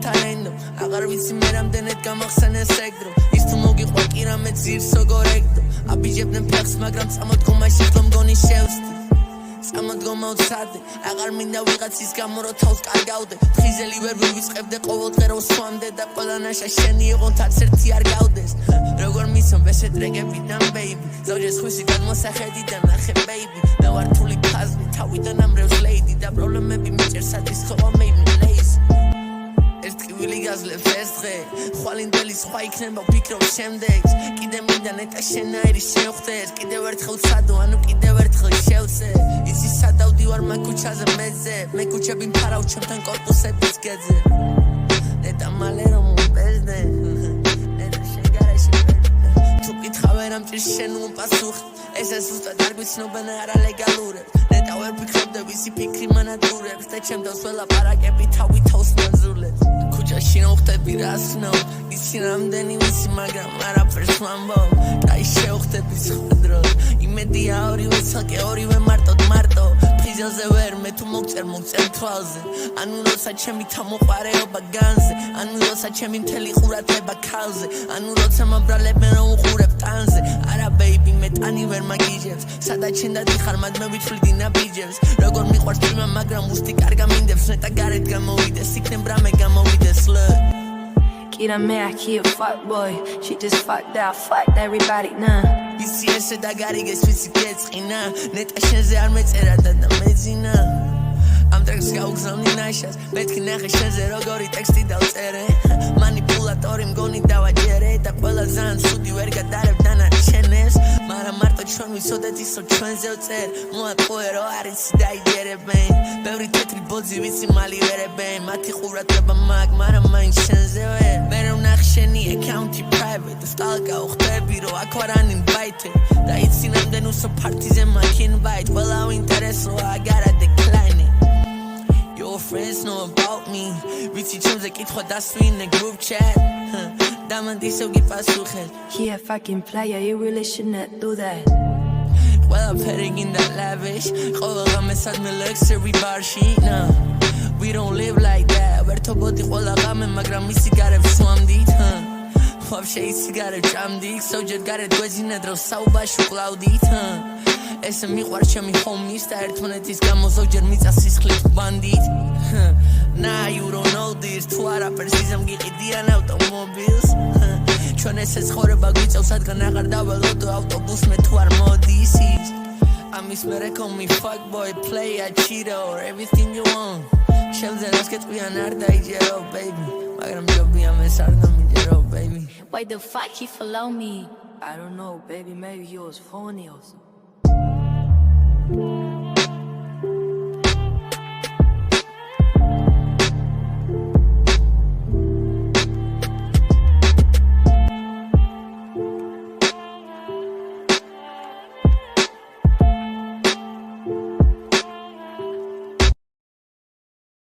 talento აღარ ვიცი მე რამდენად გამახსენეს ეგდრო ის თუ მოგიყვა კი რამე ძირს როგორ ეგდო აბიჯებდნენ ფეხს მაგრამ წამოდგომაში ხლო მგონი შევსდი წამოდგომა უცადე აღარ მინდა ვიღაცის გამო რო თავს კარგავდე ხიზელი ვერ ვივიწყებდე ყოველდღე რო სვამდე და ყველა ნაშა შენი იყო თაც ერთი არ გავდეს როგორ მისვამ ვესე ტრეკებიდან baby ზოგჯერ სხვისი გადმოსახედიდან ნახე baby და ვართული ფაზმი თავიდან ამრევს lady და პრობლემები მიჭერს სადის ხოვა maybe lazy ერთ ტკივილი გაძლევს ეს დღე ხვალინდელი სხვა იქნება ვფიქრობ შემდეგს კიდე მინდა ნეტა შენაირი შევხვდეს კიდევ ერთხელ ვცადო ანუ კიდევ ერთხელ შევცე იცი სადავდი ვარ მაგ ქუჩაზე მეზე მე ქუჩები მფარავ ჩემთან კორპუსების გეძე ნეტა მალე რომ უპეზდე ნეტა შენ გარეშე თუ კითხავ რამ ჭირს შენ უპასუხ ესე ზუსტად არ გვიცნობენ არა ლეგალურებს ნეტა ვერ ვფიქრობდე ვისი ფიქრი მანატურებს და ჩემ დავს ველაპარაკები თავი თავს მანძულებს ქუჩაში რომ ხდები რას ნო იცი რამდენი ვიცი მაგრამ არაფერს ვამბობ კაი შევხდები სხვა დროს იმედია ორივე ცალკე ორივე მარტო ფიზელზე ვერ მე თუ მოგწერ თვალზე ანუ როცა ჩემი თამოყარეობა განზე ანუ როცა ჩემი მთელი ყურადღება ქალზე ანუ როცა მომბრალებენ რომ უყურებ ტანზე არა baby მე ტანი ვერ მაგიჟებს სადაც შენ და დიხარ მათ მე ვითვლიდი ნაბიჯებს როგორ მიყვარს თვითმა მაგრამ უსტი კარგა მინდებს ნეტა გარეთ გამოვიდეს იქნებ რამე გამოვიდეს look Kira mea he a fuck boy she just fucked out fucked everybody nah ისი ესე და გარიგეს ვიცი გეწყინა ნეტა შენზე არ მეწერა და მეძინა ამ ტრეკს გავგზავნი ნაშას მეთქი ნახე შენზე როგორი ტექსტი დავწერე მანიპულატორი მგონი დავაჯერე და ყველა ზან სუდი ვერ გადარებ დანარჩენებს მაგრამ მარტო ჩვენ ვიცოდეთ ისო ჩვენზე ვწერ მოატყუე რო არის დაიჯერებენ ბევრი თეთრი ბოძი ვიცი მალი ვერებენ მათი ყურადღება მაგ მაგრამ მაინც შენზე ვერ მე რომ ნახე შენი აკაუნტი private სტალკა უხდები რო აქ ვარ ან invited და იცი ნამდენ უსო პარტიზე მაგ invite ყველა ვინტერესო I gotta decline it Your friends know about me ვიცი ჩემზე კითხვა დასვი in a group chat დამანდისევ გიპასუხეთ He a fucking player you really shouldn't do that Well I'm heading in that lavish ყოველ ღამე სადმე luxury barში We don't live like that ვერ თობოდი ყველა ღამე მაგრამ ისი გარებს სვამდით Вообще ისი გარებ ჭამდით ზოგჯერ გარეთ გვეძინა დროს საუბარში ვკლავდით ესე მიყვარს ჩემი homies და ერთმანეთის გამო ზოგჯერ მიწას სისხლით ბანდით Nah you don't know this თუ არაფერს იზამ გიყიდიან ავტომობილს ჩვენ ესე ცხოვრება გვიწევს რადგან აღარ დაველოდო ავტობუსს მე თუ არ მოდის ამის მერე call me fuck boy play a cheater or everything you want ჩემზე რას გეტყვიან არ დაიჯერო baby მაგრამ ჯობია მეს არ დამიჯერო baby Why the fuck he follow me I don't know baby maybe he was phony or something